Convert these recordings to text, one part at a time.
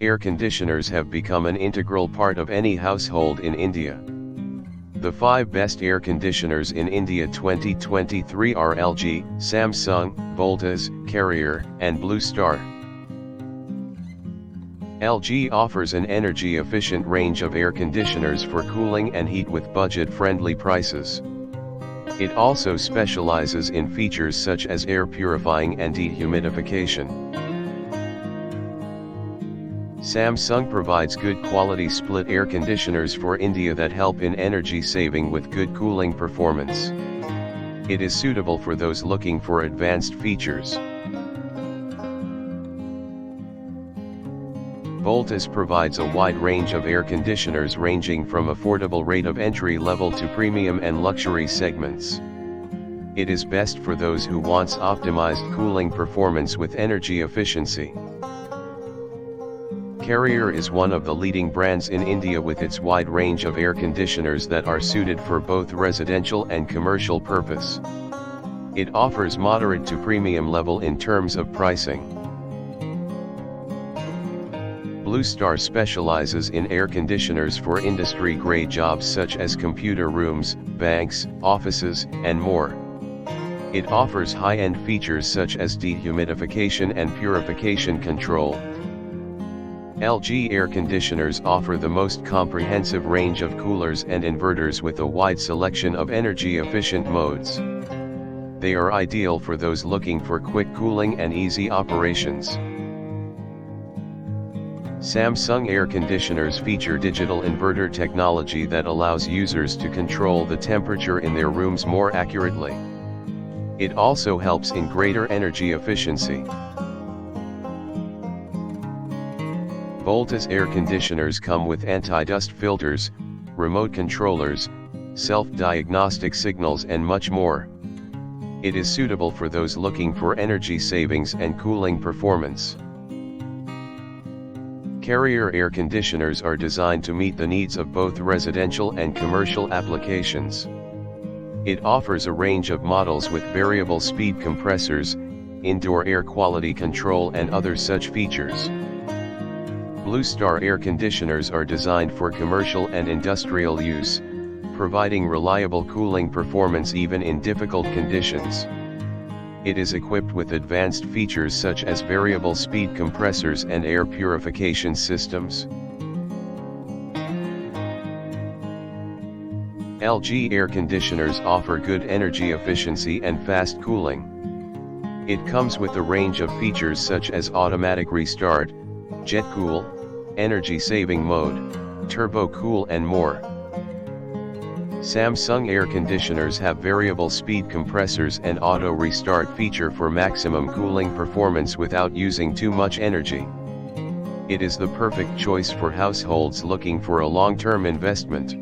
Air conditioners have become an integral part of any household in India. The 5 best air conditioners in India 2023 are LG, Samsung, Voltas, Carrier, and Blue Star. LG offers an energy-efficient range of air conditioners for cooling and heat with budget-friendly prices. It also specializes in features such as air purifying and dehumidification. Samsung provides good quality split air conditioners for India that help in energy saving with good cooling performance. It is suitable for those looking for advanced features. Voltas provides a wide range of air conditioners ranging from affordable rate of entry level to premium and luxury segments. It is best for those who wants optimized cooling performance with energy efficiency. Carrier is one of the leading brands in India with its wide range of air conditioners that are suited for both residential and commercial purpose. It offers moderate to premium level in terms of pricing. Blue Star specializes in air conditioners for industry-grade jobs such as computer rooms, banks, offices, and more. It offers high-end features such as dehumidification and purification control. LG air conditioners offer the most comprehensive range of coolers and inverters with a wide selection of energy-efficient modes. They are ideal for those looking for quick cooling and easy operations. Samsung air conditioners feature digital inverter technology that allows users to control the temperature in their rooms more accurately. It also helps in greater energy efficiency. Voltas air conditioners come with anti-dust filters, remote controllers, self-diagnostic signals and much more. It is suitable for those looking for energy savings and cooling performance. Carrier air conditioners are designed to meet the needs of both residential and commercial applications. It offers a range of models with variable speed compressors, indoor air quality control and other such features. Blue Star air conditioners are designed for commercial and industrial use, providing reliable cooling performance even in difficult conditions. It is equipped with advanced features such as variable speed compressors and air purification systems. LG air conditioners offer good energy efficiency and fast cooling. It comes with a range of features such as automatic restart, jet cool, energy saving mode, turbo cool and more. Samsung air conditioners have variable speed compressors and auto restart feature for maximum cooling performance without using too much energy. It is the perfect choice for households looking for a long-term investment.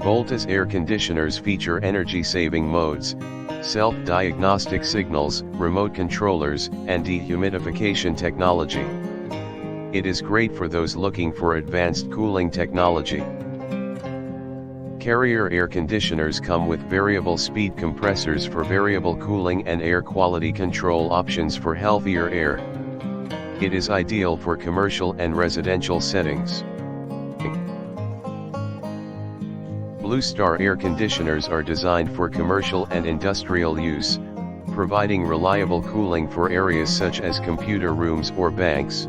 Voltas air conditioners feature energy-saving modes, self-diagnostic signals, remote controllers, and dehumidification technology. It is great for those looking for advanced cooling technology. Carrier air conditioners come with variable speed compressors for variable cooling and air quality control options for healthier air. It is ideal for commercial and residential settings. Blue Star air conditioners are designed for commercial and industrial use, providing reliable cooling for areas such as computer rooms or banks.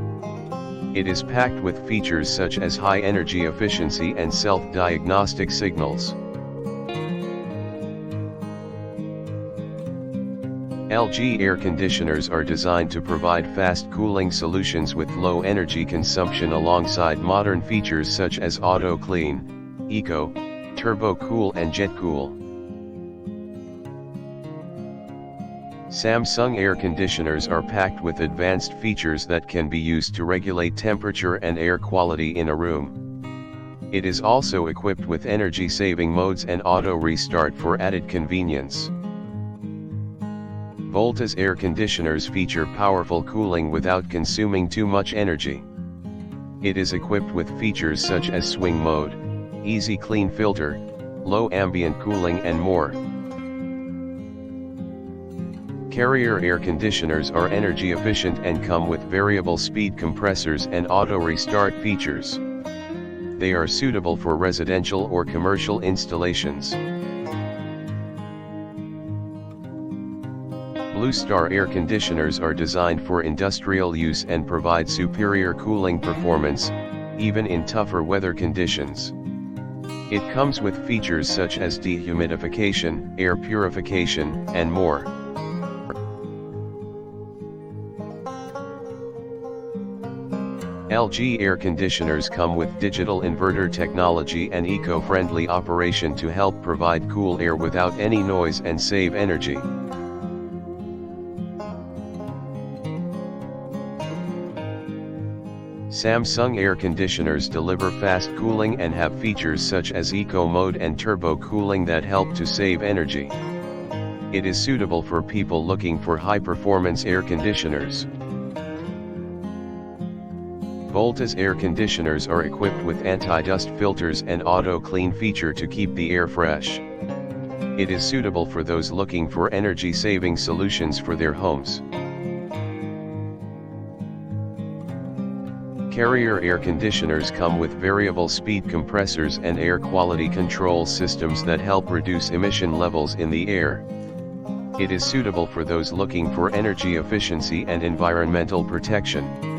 It is packed with features such as high energy efficiency and self-diagnostic signals. LG air conditioners are designed to provide fast cooling solutions with low energy consumption alongside modern features such as Auto Clean, Eco, Turbo Cool and Jet Cool. Samsung air conditioners are packed with advanced features that can be used to regulate temperature and air quality in a room. It is also equipped with energy-saving modes and auto restart for added convenience. Voltas air conditioners feature powerful cooling without consuming too much energy. It is equipped with features such as swing mode, easy clean filter, low ambient cooling and more. Carrier air conditioners are energy efficient and come with variable speed compressors and auto restart features. They are suitable for residential or commercial installations. Blue Star air conditioners are designed for industrial use and provide superior cooling performance, even in tougher weather conditions. It comes with features such as dehumidification, air purification, and more. LG air conditioners come with digital inverter technology and eco-friendly operation to help provide cool air without any noise and save energy. Samsung air conditioners deliver fast cooling and have features such as Eco Mode and Turbo Cooling that help to save energy. It is suitable for people looking for high-performance air conditioners. Voltas air conditioners are equipped with anti-dust filters and auto-clean feature to keep the air fresh. It is suitable for those looking for energy-saving solutions for their homes. Carrier air conditioners come with variable speed compressors and air quality control systems that help reduce emission levels in the air. It is suitable for those looking for energy efficiency and environmental protection.